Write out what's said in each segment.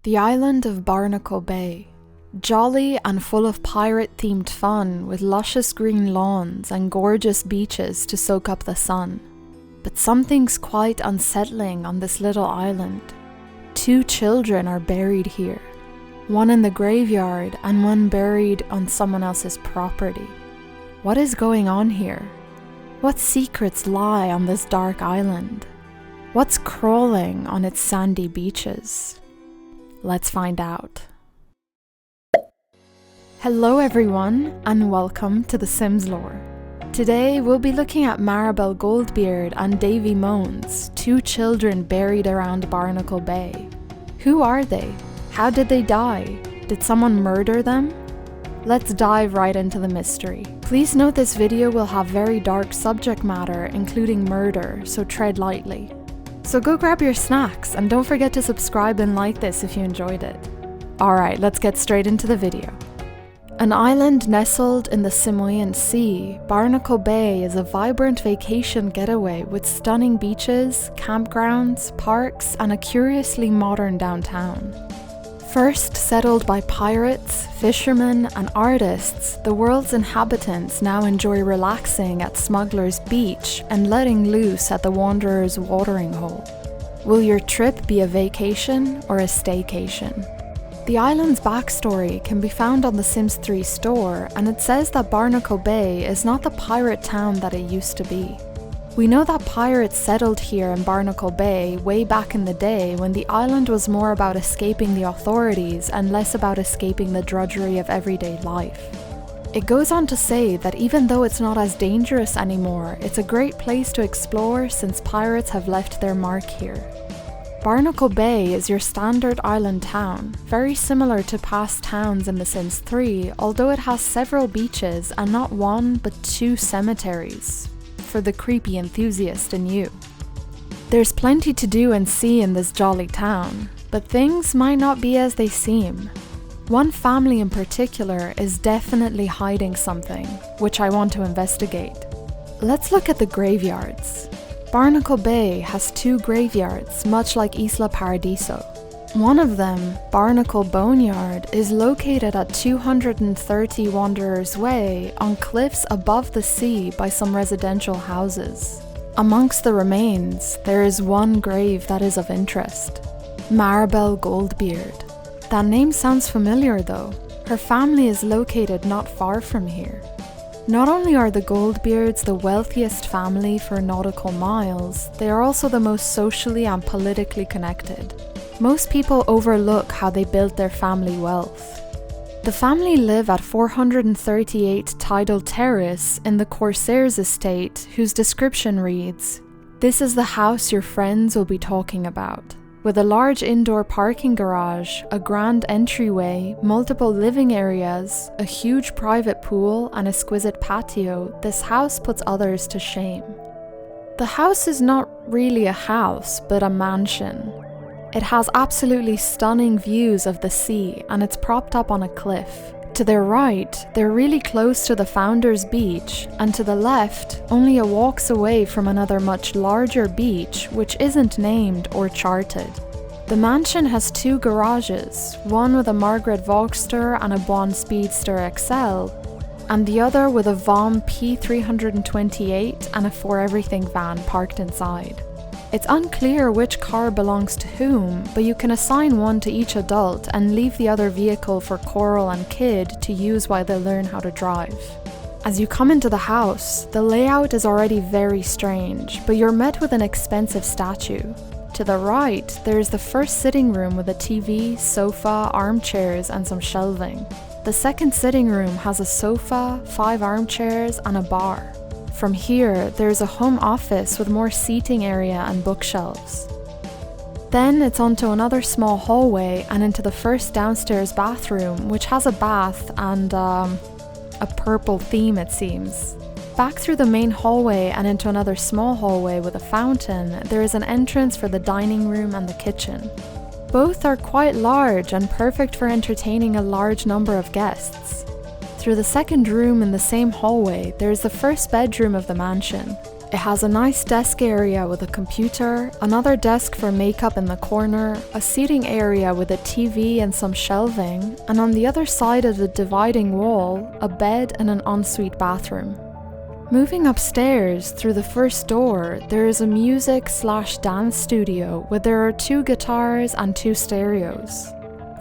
The island of Barnacle Bay. Jolly and full of pirate-themed fun with luscious green lawns and gorgeous beaches to soak up the sun. But something's quite unsettling on this little island. 2 children are buried here. One in the graveyard and one buried on someone else's property. What is going on here? What secrets lie on this dark island? What's crawling on its sandy beaches? Let's find out. Hello everyone, and welcome to The Sims Lore. Today we'll be looking at Marabel Goldbeard and Davey Moans, 2 children buried around Barnacle Bay. Who are they? How did they die? Did someone murder them? Let's dive right into the mystery. Please note this video will have very dark subject matter, including murder, so tread lightly. So go grab your snacks and don't forget to subscribe and like this if you enjoyed it. Alright, let's get straight into the video. An island nestled in the Simoian Sea, Barnacle Bay is a vibrant vacation getaway with stunning beaches, campgrounds, parks, and a curiously modern downtown. First settled by pirates, fishermen, and artists, the world's inhabitants now enjoy relaxing at Smuggler's Beach and letting loose at the Wanderer's watering hole. Will your trip be a vacation or a staycation? The island's backstory can be found on the Sims 3 store, and it says that Barnacle Bay is not the pirate town that it used to be. We know that pirates settled here in Barnacle Bay way back in the day when the island was more about escaping the authorities and less about escaping the drudgery of everyday life. It goes on to say that even though it's not as dangerous anymore, it's a great place to explore since pirates have left their mark here. Barnacle Bay is your standard island town, very similar to past towns in The Sims 3, although it has several beaches and not 1 but 2 cemeteries, for the creepy enthusiast in you. There's plenty to do and see in this jolly town, but things might not be as they seem. One family in particular is definitely hiding something, which I want to investigate. Let's look at the graveyards. Barnacle Bay has 2 graveyards, much like Isla Paradiso. One of them, Barnacle Bone Yard, is located at 230 Wanderers Way on cliffs above the sea by some residential houses. Amongst the remains, there is one grave that is of interest. Marabel Goldbeard. That name sounds familiar though. Her family is located not far from here. Not only are the Goldbeards the wealthiest family for nautical miles, they are also the most socially and politically connected. Most people overlook how they built their family wealth. The family live at 438 Tidal Terrace in the Corsair's estate, whose description reads, "This is the house your friends will be talking about. With a large indoor parking garage, a grand entryway, multiple living areas, a huge private pool, and exquisite patio, this house puts others to shame." The house is not really a house, but a mansion. It has absolutely stunning views of the sea, and it's propped up on a cliff. To their right, they're really close to the Founder's Beach, and to the left, only a walk's away from another much larger beach, which isn't named or charted. The mansion has 2 garages, one with a Margaret Voxter and a Bond Speedster XL, and the other with a Vom P328 and a For Everything van parked inside. It's unclear which car belongs to whom, but you can assign one to each adult and leave the other vehicle for Coral and Kid to use while they learn how to drive. As you come into the house, the layout is already very strange, but you're met with an expensive statue. To the right, there is the first sitting room with a TV, sofa, armchairs, and some shelving. The second sitting room has a sofa, 5 armchairs, and a bar. From here, there's a home office with more seating area and bookshelves. Then it's onto another small hallway and into the first downstairs bathroom, which has a bath and a purple theme, it seems. Back through the main hallway and into another small hallway with a fountain, there is an entrance for the dining room and the kitchen. Both are quite large and perfect for entertaining a large number of guests. Through the second room in the same hallway, there is the first bedroom of the mansion. It has a nice desk area with a computer, another desk for makeup in the corner, a seating area with a TV and some shelving, and on the other side of the dividing wall, a bed and an ensuite bathroom. Moving upstairs through the first door, there is a music/dance studio where there are 2 guitars and 2 stereos.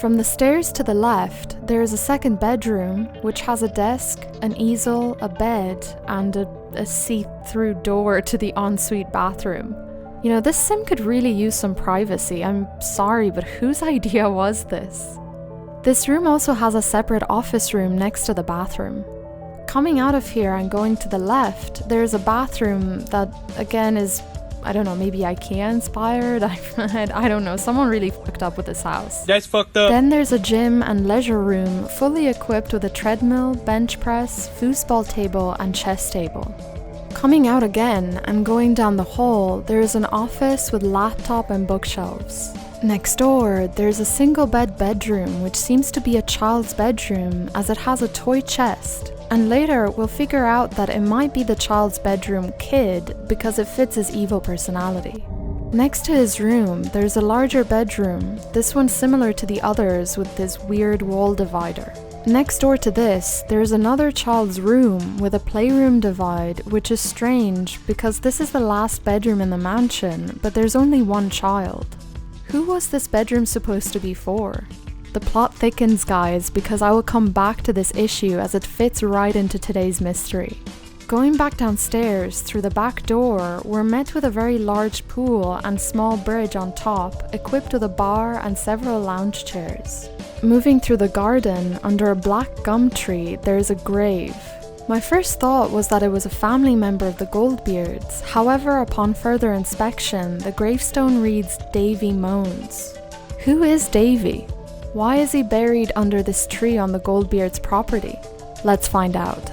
From the stairs to the left, there is a second bedroom, which has a desk, an easel, a bed, and a see-through door to the ensuite bathroom. You know, this sim could really use some privacy. I'm sorry, but whose idea was this? This room also has a separate office room next to the bathroom. Coming out of here and going to the left, there's a bathroom that, again, is, I don't know, maybe IKEA inspired? I don't know, someone really fucked up with this house. That's fucked up. Then there's a gym and leisure room, fully equipped with a treadmill, bench press, foosball table, and chess table. Coming out again and going down the hall, there is an office with laptop and bookshelves. Next door, there's a single bed bedroom, which seems to be a child's bedroom as it has a toy chest. And later, we'll figure out that it might be the child's bedroom kid because it fits his evil personality. Next to his room, there's a larger bedroom, this one similar to the others with this weird wall divider. Next door to this, there's another child's room with a playroom divide, which is strange because this is the last bedroom in the mansion, but there's only one child. Who was this bedroom supposed to be for? The plot thickens, guys, because I will come back to this issue as it fits right into today's mystery. Going back downstairs through the back door, we're met with a very large pool and small bridge on top, equipped with a bar and several lounge chairs. Moving through the garden, under a black gum tree, there is a grave. My first thought was that it was a family member of the Goldbeards. However, upon further inspection, the gravestone reads Davey Moans. Who is Davey? Why is he buried under this tree on the Goldbeard's property? Let's find out.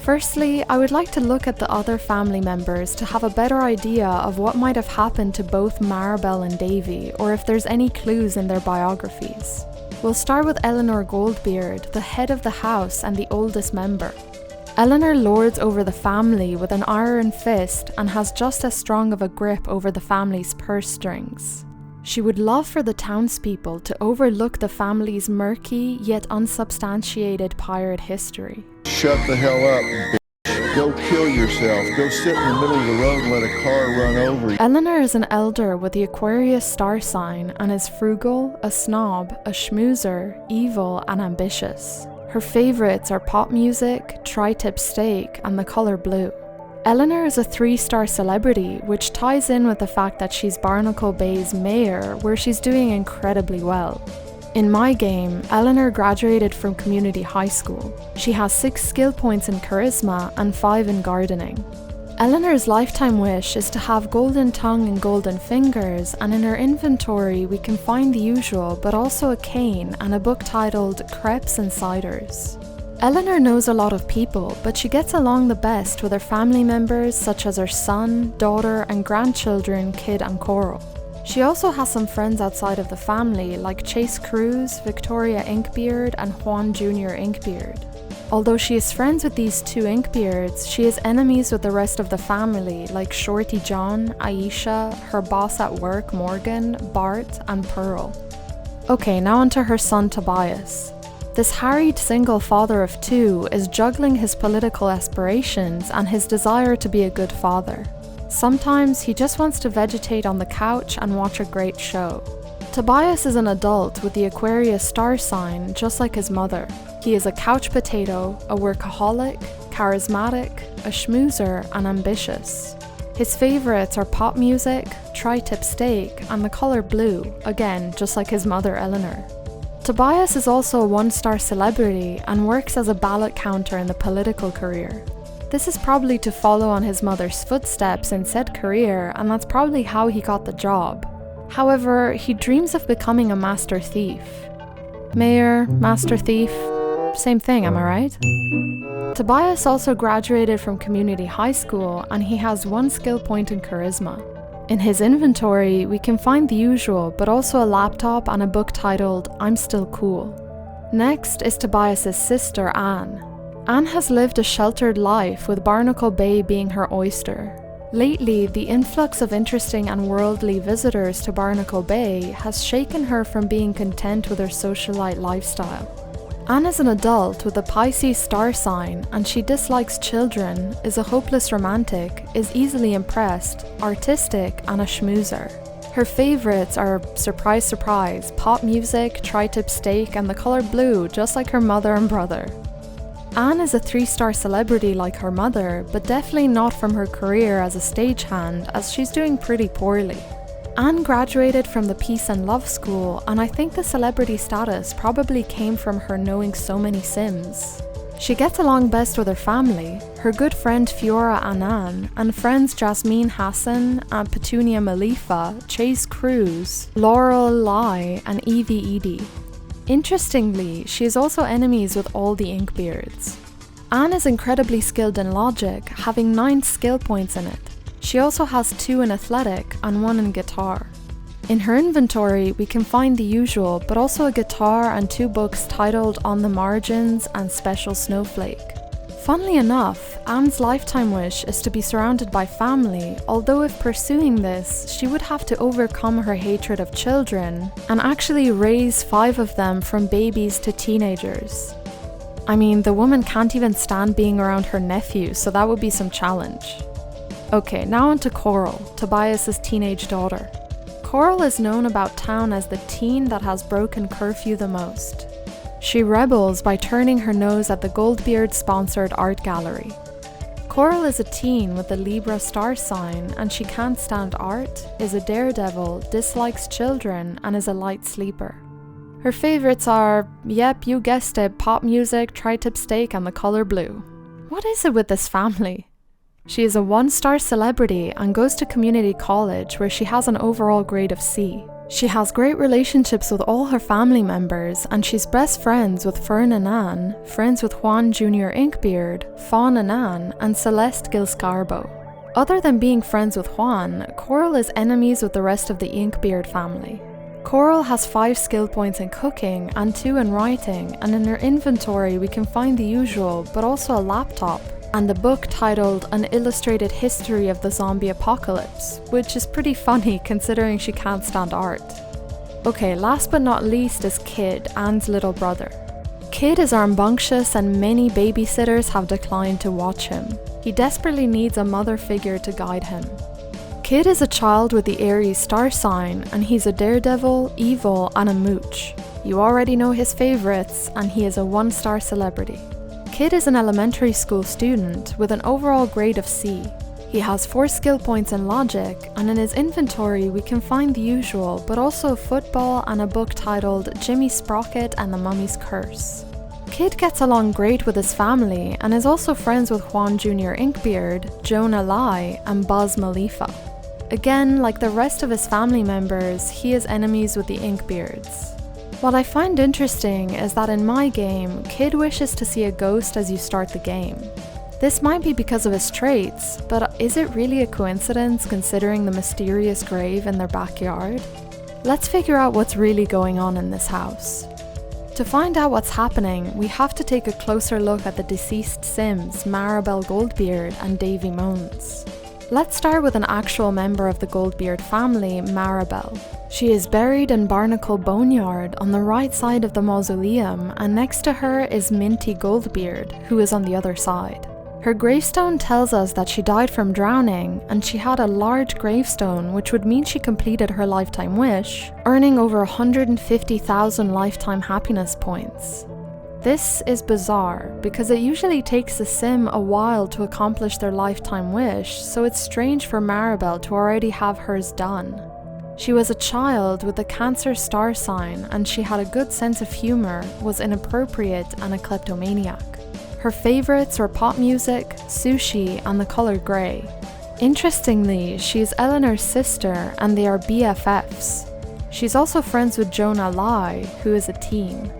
Firstly, I would like to look at the other family members to have a better idea of what might have happened to both Marabel and Davey, or if there's any clues in their biographies. We'll start with Eleanor Goldbeard, the head of the house and the oldest member. Eleanor lords over the family with an iron fist and has just as strong of a grip over the family's purse strings. She would love for the townspeople to overlook the family's murky yet unsubstantiated pirate history. Shut the hell up, bitch. Go kill yourself. Go sit in the middle of the road and let a car run over you. Eleanor is an elder with the Aquarius star sign and is frugal, a snob, a schmoozer, evil, and ambitious. Her favorites are pop music, tri-tip steak, and the color blue. Eleanor is a 3-star celebrity, which ties in with the fact that she's BarnacleBay's mayor, where she's doing incredibly well. In my game, Eleanor graduated from community high school. She has 6 skill points in charisma and 5 in gardening. Eleanor's lifetime wish is to have golden tongue and golden fingers, and in her inventory we can find the usual, but also a cane and a book titled Crepes and Ciders. Eleanor knows a lot of people, but she gets along the best with her family members such as her son, daughter, and grandchildren Kid and Coral. She also has some friends outside of the family like Chase Cruz, Victoria Inkbeard, and Juan Jr. Inkbeard. Although she is friends with these 2 Inkbeards, she is enemies with the rest of the family like Shorty John, Aisha, her boss at work Morgan, Bart, and Pearl. Okay, now onto her son Tobias. This harried single father of 2 is juggling his political aspirations and his desire to be a good father. Sometimes he just wants to vegetate on the couch and watch a great show. Tobias is an adult with the Aquarius star sign, just like his mother. He is a couch potato, a workaholic, charismatic, a schmoozer, and ambitious. His favorites are pop music, tri-tip steak, and the color blue, again, just like his mother Eleanor. Tobias is also a 1-star celebrity and works as a ballot counter in the political career. This is probably to follow on his mother's footsteps in said career, and that's probably how he got the job. However, he dreams of becoming a master thief. Mayor, master thief, same thing, am I right? Tobias also graduated from community high school and he has 1 skill point in charisma. In his inventory, we can find the usual, but also a laptop and a book titled I'm Still Cool. Next is Tobias's sister, Anne. Anne has lived a sheltered life with BarnacleBay being her oyster. Lately, the influx of interesting and worldly visitors to Barnacle Bay has shaken her from being content with her socialite lifestyle. Anne is an adult with a Pisces star sign, and she dislikes children, is a hopeless romantic, is easily impressed, artistic, and a schmoozer. Her favourites are, surprise surprise, pop music, tri-tip steak, and the colour blue, just like her mother and brother. Anne is a 3-star celebrity like her mother, but definitely not from her career as a stagehand, as she's doing pretty poorly. Anne graduated from the Peace and Love School, and I think the celebrity status probably came from her knowing so many Sims. She gets along best with her family, her good friend Fiora Annan, and friends Jasmine Hassan, Petunia Malifa, Chase Cruz, Laurel Lai, and Evie Edie. Interestingly, she is also enemies with all the Inkbeards. Anne is incredibly skilled in logic, having 9 skill points in it. She also has 2 in athletic and 1 in guitar. In her inventory, we can find the usual, but also a guitar and 2 books titled On the Margins and Special Snowflake. Funnily enough, Anne's lifetime wish is to be surrounded by family, although if pursuing this, she would have to overcome her hatred of children and actually raise 5 of them from babies to teenagers. I mean, the woman can't even stand being around her nephew, so that would be some challenge. Okay, now on to Coral, Tobias's teenage daughter. Coral is known about town as the teen that has broken curfew the most. She rebels by turning her nose at the Goldbeard-sponsored art gallery. Coral is a teen with the Libra star sign, and she can't stand art, is a daredevil, dislikes children, and is a light sleeper. Her favourites are, yep, you guessed it, pop music, tri-tip steak, and the colour blue. What is it with this family? She is a 1-star celebrity and goes to community college where she has an overall grade of C. She has great relationships with all her family members, and she's best friends with Fern and Anne, friends with Juan Jr. Inkbeard, Fawn and Anne, and Celeste Gilscarbo. Other than being friends with Juan, Coral is enemies with the rest of the Inkbeard family. Coral has 5 skill points in cooking and 2 in writing, and in her inventory we can find the usual, but also a laptop, and a book titled An Illustrated History of the Zombie Apocalypse, which is pretty funny considering she can't stand art. Okay, last but not least is Kid, Anne's little brother. Kid is rambunctious and many babysitters have declined to watch him. He desperately needs a mother figure to guide him. Kid is a child with the Aries star sign, and he's a daredevil, evil, and a mooch. You already know his favourites, and he is a 1-star celebrity. Kid is an elementary school student with an overall grade of C. He has 4 skill points in logic, and in his inventory we can find the usual, but also a football and a book titled Jimmy Sprocket and the Mummy's Curse. Kid gets along great with his family and is also friends with Juan Jr. Inkbeard, Jonah Lai, and Buzz Malifa. Again, like the rest of his family members, he is enemies with the Inkbeards. What I find interesting is that in my game, Kid wishes to see a ghost as you start the game. This might be because of his traits, but is it really a coincidence considering the mysterious grave in their backyard? Let's figure out what's really going on in this house. To find out what's happening, we have to take a closer look at the deceased Sims, Marabel Goldbeard and Davey Moans. Let's start with an actual member of the Goldbeard family, Marabel. She is buried in Barnacle Bone Yard on the right side of the mausoleum, and next to her is Minty Goldbeard, who is on the other side. Her gravestone tells us that she died from drowning, and she had a large gravestone, which would mean she completed her lifetime wish, earning over 150,000 lifetime happiness points. This is bizarre, because it usually takes a sim a while to accomplish their lifetime wish, so it's strange for Marabel to already have hers done. She was a child with a Cancer star sign, and she had a good sense of humor, was inappropriate, and a kleptomaniac. Her favorites were pop music, sushi, and the color grey. Interestingly, she's Eleanor's sister, and they are BFFs. She's also friends with Jonah Lai, who is a teen.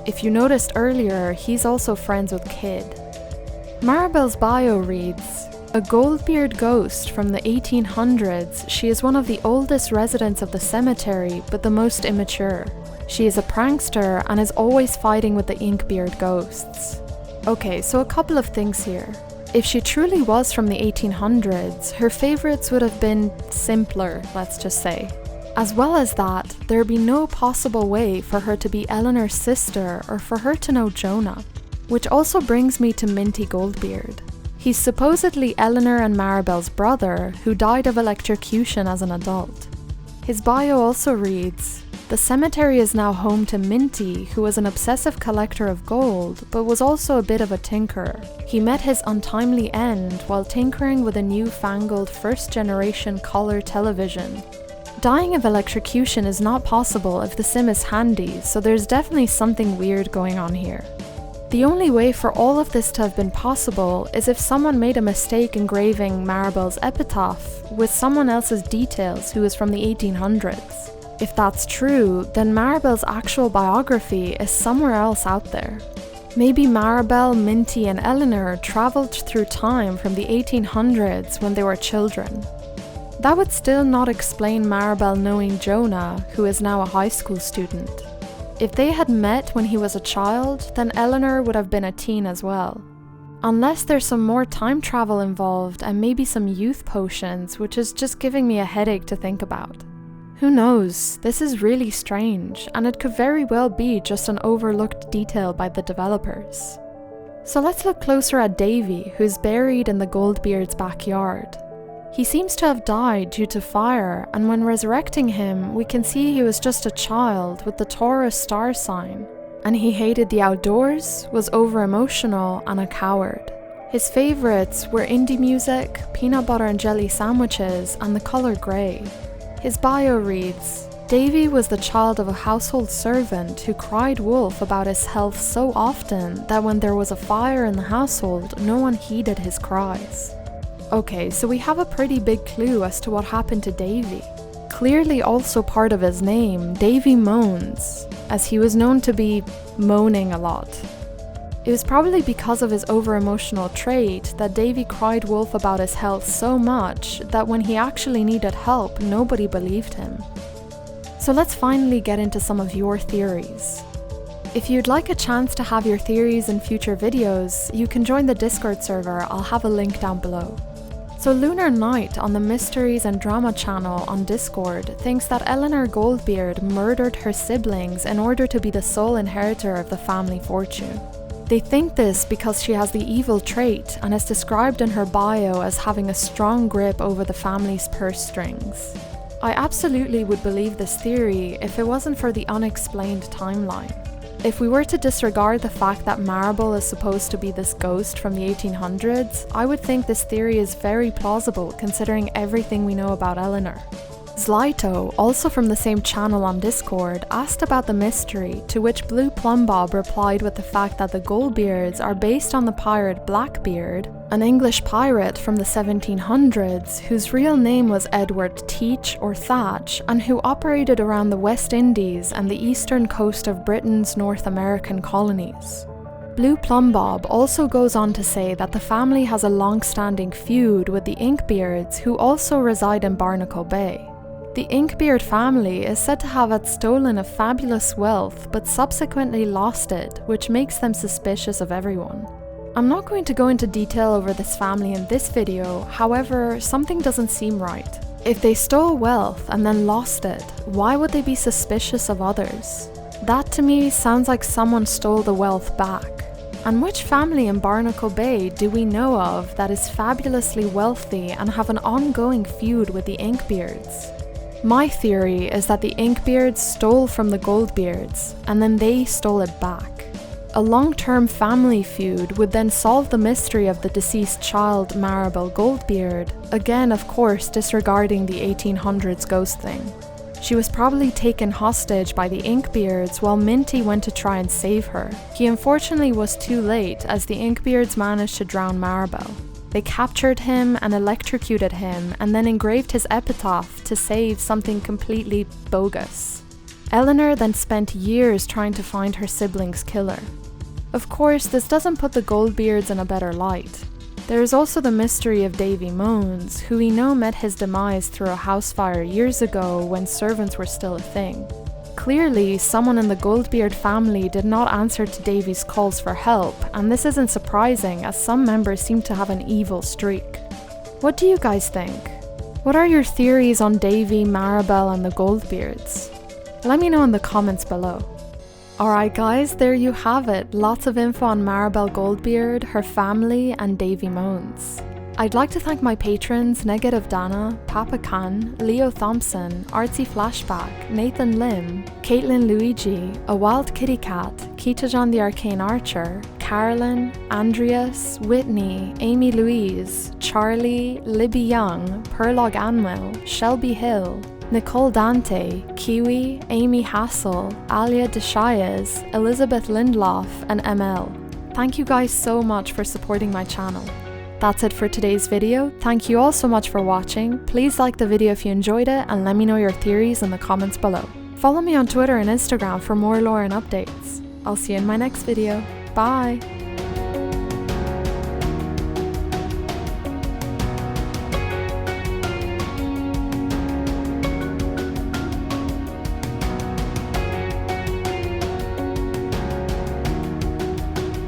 If you noticed earlier, he's also friends with Kid. Marabel's bio reads, a Goldbeard ghost from the 1800s, she is one of the oldest residents of the cemetery, but the most immature. She is a prankster and is always fighting with the Inkbeard ghosts. Okay, so a couple of things here. If she truly was from the 1800s, her favourites would have been simpler, let's just say. As well as that, there'd be no possible way for her to be Eleanor's sister or for her to know Jonah. Which also brings me to Minty Goldbeard. He's supposedly Eleanor and Marabel's brother, who died of electrocution as an adult. His bio also reads, "The cemetery is now home to Minty, who was an obsessive collector of gold, but was also a bit of a tinkerer. He met his untimely end while tinkering with a newfangled first-generation color television. Dying of electrocution is not possible if the sim is handy, so there's definitely something weird going on here. The only way for all of this to have been possible is if someone made a mistake engraving Marabel's epitaph with someone else's details who was from the 1800s. If that's true, then Marabel's actual biography is somewhere else out there. Maybe Marabel, Minty and Eleanor travelled through time from the 1800s when they were children. That would still not explain Marabel knowing Jonah, who is now a high school student. If they had met when he was a child, then Eleanor would have been a teen as well. Unless there's some more time travel involved and maybe some youth potions, which is just giving me a headache to think about. Who knows, this is really strange, and it could very well be just an overlooked detail by the developers. So let's look closer at Davey, who's buried in the Goldbeard's backyard. He seems to have died due to fire, and when resurrecting him, we can see he was just a child with the Taurus star sign. And he hated the outdoors, was over-emotional, and a coward. His favourites were indie music, peanut butter and jelly sandwiches, and the colour grey. His bio reads, "Davey was the child of a household servant who cried wolf about his health so often that when there was a fire in the household, no one heeded his cries." Okay, so we have a pretty big clue as to what happened to Davey. Clearly also part of his name, Davey Moans, as he was known to be moaning a lot. It was probably because of his over-emotional trait that Davey cried wolf about his health so much that when he actually needed help, nobody believed him. So let's finally get into some of your theories. If you'd like a chance to have your theories in future videos, you can join the Discord server, I'll have a link down below. So Lunar Knight on the Mysteries and Drama channel on Discord thinks that Eleanor Goldbeard murdered her siblings in order to be the sole inheritor of the family fortune. They think this because she has the evil trait and is described in her bio as having a strong grip over the family's purse strings. I absolutely would believe this theory if it wasn't for the unexplained timeline. If we were to disregard the fact that Marabel is supposed to be this ghost from the 1800s, I would think this theory is very plausible considering everything we know about Eleanor. Zlyto, also from the same channel on Discord, asked about the mystery, to which Blue Plumbob replied with the fact that the Goldbeards are based on the pirate Blackbeard, an English pirate from the 1700s whose real name was Edward Teach or Thatch and who operated around the West Indies and the eastern coast of Britain's North American colonies. Blue Plumbob also goes on to say that the family has a long-standing feud with the Inkbeards who also reside in Barnacle Bay. The Inkbeard family is said to have had stolen a fabulous wealth but subsequently lost it, which makes them suspicious of everyone. I'm not going to go into detail over this family in this video, however, something doesn't seem right. If they stole wealth and then lost it, why would they be suspicious of others? That to me sounds like someone stole the wealth back. And which family in Barnacle Bay do we know of that is fabulously wealthy and have an ongoing feud with the Inkbeards? My theory is that the Inkbeards stole from the Goldbeards, and then they stole it back. A long-term family feud would then solve the mystery of the deceased child Marabel Goldbeard, again of course disregarding the 1800s ghost thing. She was probably taken hostage by the Inkbeards while Minty went to try and save her. He unfortunately was too late as the Inkbeards managed to drown Marabel. They captured him and electrocuted him and then engraved his epitaph to save something completely bogus. Eleanor then spent years trying to find her sibling's killer. Of course, this doesn't put the Goldbeards in a better light. There is also the mystery of Davey Moans, who we know met his demise through a house fire years ago when servants were still a thing. Clearly, someone in the Goldbeard family did not answer to Davey's calls for help, and this isn't surprising as some members seem to have an evil streak. What do you guys think? What are your theories on Davey, Marabel and the Goldbeards? Let me know in the comments below. Alright guys, there you have it. Lots of info on Marabel Goldbeard, her family and Davey Moans. I'd like to thank my patrons Negative Dana, Papa Khan, Leo Thompson, Artsy Flashback, Nathan Lim, Caitlin Luigi, A Wild Kitty Cat, Kita-John the Arcane Archer, Carolyn, Andreas, Whitney, Amy Louise, Charlie, Libby Young, Perlog Anwell, Shelby Hill, Nicole Dante, Kiwi, Amy Hassel, Alia Deshayes, Elizabeth Lindloff, and ML. Thank you guys so much for supporting my channel. That's it for today's video. Thank you all so much for watching. Please like the video if you enjoyed it and let me know your theories in the comments below. Follow me on Twitter and Instagram for more lore and updates. I'll see you in my next video. Bye!